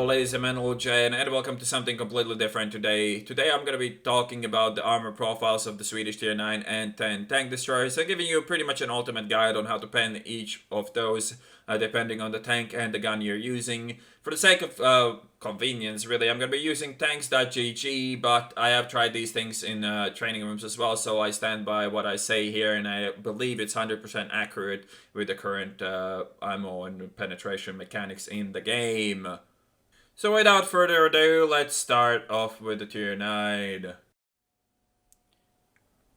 ladies and gentlemen, and welcome to something completely different today. Today I'm going to be talking about the armor profiles of the Swedish Tier 9 and 10 tank destroyers. So giving you pretty much an ultimate guide on how to pen each of those, depending on the tank and the gun you're using. For the sake of convenience, really, I'm going to be using tanks.gg, but I have tried these things in training rooms as well, so I stand by what I say here, and I believe it's 100% accurate with the current ammo and penetration mechanics in the game. So without further ado, let's start off with the Tier 9.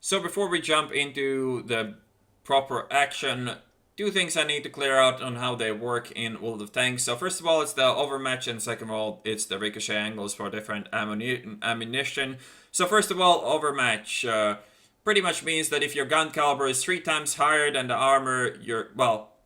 So before we jump into the proper action, two things I need to clear out on how they work in all the tanks. So first of all, it's the overmatch, and second of all, it's the ricochet angles for different ammunition. So first of all, overmatch pretty much means that if your gun caliber is 3 times higher than the armor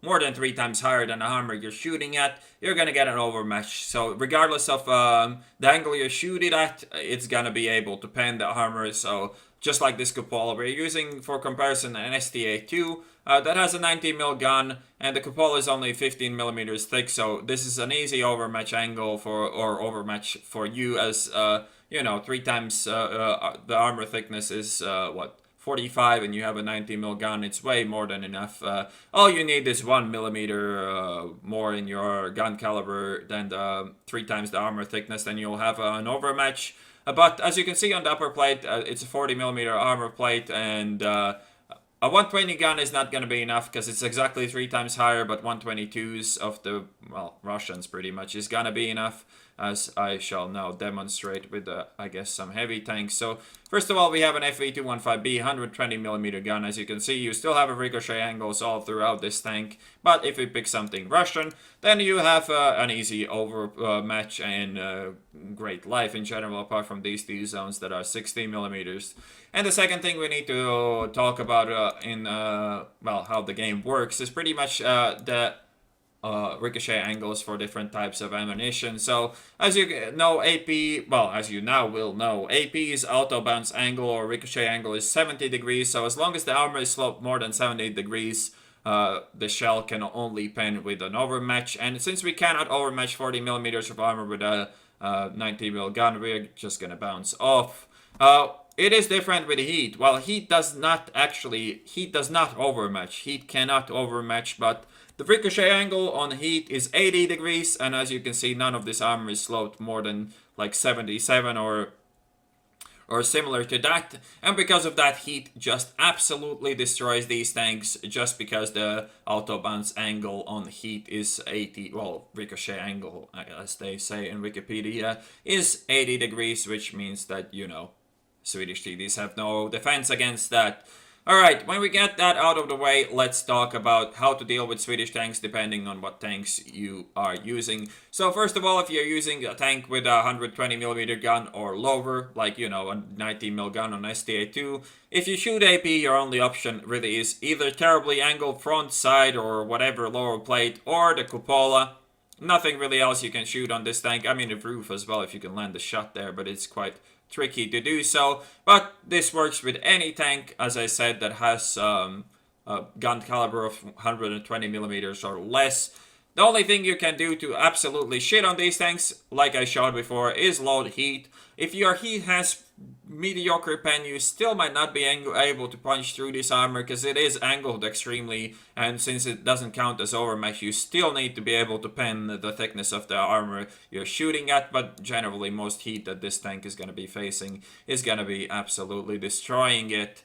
more than 3 times higher than the armor you're shooting at, you're gonna get an overmatch. So regardless of the angle you shoot it at, it's gonna be able to pen the armor. So just like this cupola, we're using for comparison an STA2 that has a 19mm gun, and the cupola is only 15mm thick. So this is an easy overmatch angle overmatch for you, as 3 times the armor thickness is 45, and you have a 19mm gun. It's way more than enough. All you need is 1mm more in your gun caliber than the 3 times the armor thickness, then you'll have an overmatch. But as you can see on the upper plate, it's a 40mm armor plate, and a 120 gun is not going to be enough because it's exactly 3 times higher, but 122s of the, Russians pretty much is going to be enough, as I shall now demonstrate with, some heavy tanks. So, first of all, we have an FV215B 120mm gun. As you can see, you still have a ricochet angles all throughout this tank, but if you pick something Russian, then you have an easy overmatch and great life in general, apart from these two zones that are 60mm. And the second thing we need to talk about how the game works is pretty much the ricochet angles for different types of ammunition. So, as you know, as you now will know, AP's auto bounce angle or ricochet angle is 70 degrees. So, as long as the armor is sloped more than 70 degrees, the shell can only pen with an overmatch. And since we cannot overmatch 40mm of armor with a 90mm gun, we're just gonna bounce off. It is different with heat. Well, heat does not overmatch. Heat cannot overmatch, but the ricochet angle on heat is 80 degrees, and as you can see, none of this armor is sloped more than like 77 or similar to that. And because of that, heat just absolutely destroys these tanks, just because the auto bounce angle on heat is 80, ricochet angle, as they say in Wikipedia, is 80 degrees, which means that, Swedish TDs have no defense against that. Alright, when we get that out of the way, let's talk about how to deal with Swedish tanks depending on what tanks you are using. So first of all, if you're using a tank with a 120mm gun or lower, like, a 19mm gun on STA2, if you shoot AP, your only option really is either terribly angled front, side, or whatever lower plate, or the cupola. Nothing really else you can shoot on this tank. I mean, the roof as well, if you can land a shot there, but it's quite tricky to do so. But this works with any tank, as I said, that has a gun caliber of 120mm or less. The only thing you can do to absolutely shit on these tanks, like I showed before, is load heat. If your heat has mediocre pen, you still might not be able to punch through this armor because it is angled extremely, and since it doesn't count as overmatch, you still need to be able to pen the thickness of the armor you're shooting at. But generally, most heat that this tank is going to be facing is going to be absolutely destroying it.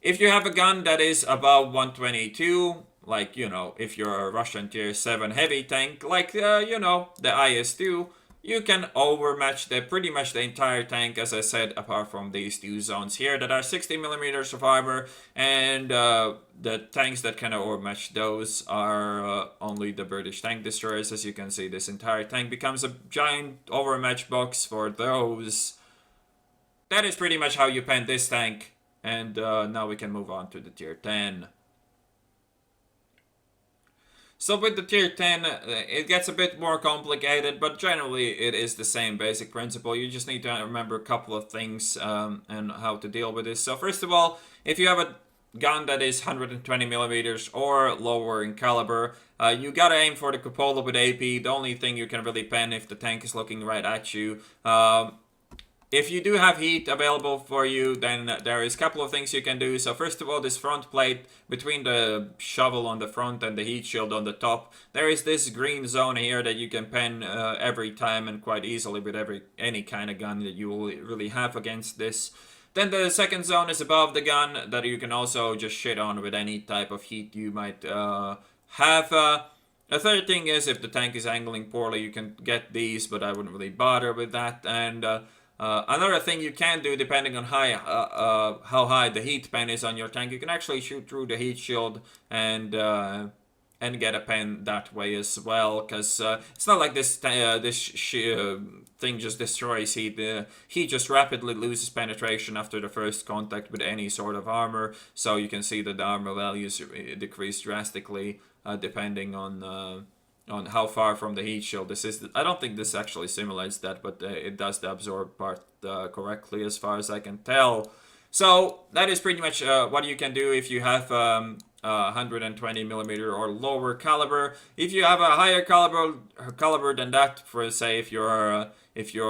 If you have a gun that is above 122, like, if you're a Russian Tier 7 heavy tank, like, the IS-2, you can overmatch pretty much the entire tank, as I said, apart from these two zones here that are 60mm of armor, and the tanks that can overmatch those are only the British tank destroyers. As you can see, this entire tank becomes a giant overmatch box for those. That is pretty much how you pen this tank, and now we can move on to the Tier 10. So with the Tier 10, it gets a bit more complicated, but generally it is the same basic principle. You just need to remember a couple of things and how to deal with this. So first of all, if you have a gun that is 120 millimeters or lower in caliber, you gotta aim for the cupola with AP. The only thing you can really pen if the tank is looking right at you. If you do have heat available for you, then there is a couple of things you can do. So first of all, this front plate between the shovel on the front and the heat shield on the top, there is this green zone here that you can pen every time and quite easily with any kind of gun that you will really have against this. Then the second zone is above the gun that you can also just shit on with any type of heat you might have. The third thing is if the tank is angling poorly, you can get these, but I wouldn't really bother with that. And another thing you can do, depending on how high the heat pen is on your tank, you can actually shoot through the heat shield and get a pen that way as well, because it's not like this thing just destroys heat. Heat just rapidly loses penetration after the first contact with any sort of armor, so you can see that the armor values decrease drastically depending on how far from the heat shield this is. I don't think this actually simulates that, but it does the absorb part correctly as far as I can tell. So that is pretty much what you can do if you have 120 millimeter or lower caliber. If you have a higher caliber than that, for say if you're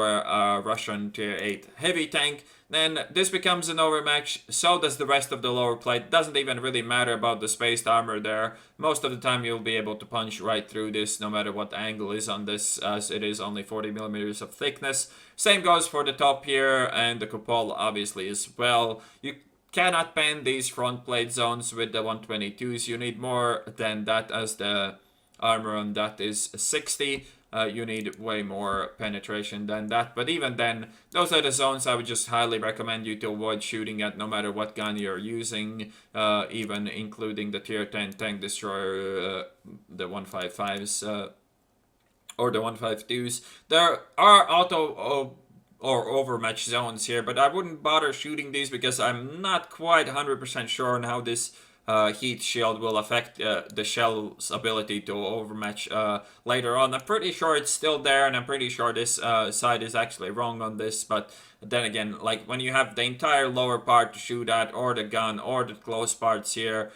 a Russian Tier 8 heavy tank, then this becomes an overmatch. So does the rest of the lower plate. Doesn't even really matter about the spaced armor there. Most of the time you'll be able to punch right through this no matter what the angle is on this, as it is only 40 millimeters of thickness. Same goes for the top here and the cupola obviously as well. You cannot pen these front plate zones with the 122s. You need more than that, as the armor on that is 60. You need way more penetration than that. But even then, those are the zones I would just highly recommend you to avoid shooting at no matter what gun you're using, even including the Tier 10 Tank Destroyer, the 155s, or the 152s. There are auto or overmatch zones here, but I wouldn't bother shooting these because I'm not quite 100% sure on how this heat shield will affect the shell's ability to overmatch later on. I'm pretty sure it's still there, and I'm pretty sure this side is actually wrong on this, but then again, like when you have the entire lower part to shoot at, or the gun, or the close parts here,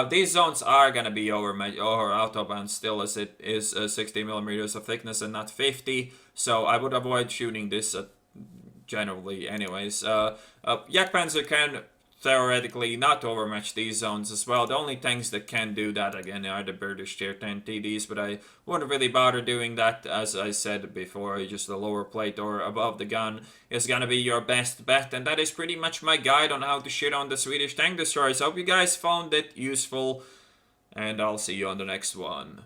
these zones are gonna be overmatch or autobound still, as it is 60 millimeters of thickness and not 50, so I would avoid shooting this generally anyways. Jagdpanzer can theoretically not overmatch these zones as well. The only tanks that can do that again are the British Tier 10 TDs, but I wouldn't really bother doing that. As I said before, just the lower plate or above the gun is gonna be your best bet, and that is pretty much my guide on how to shit on the Swedish tank destroyers. I hope you guys found it useful, and I'll see you on the next one.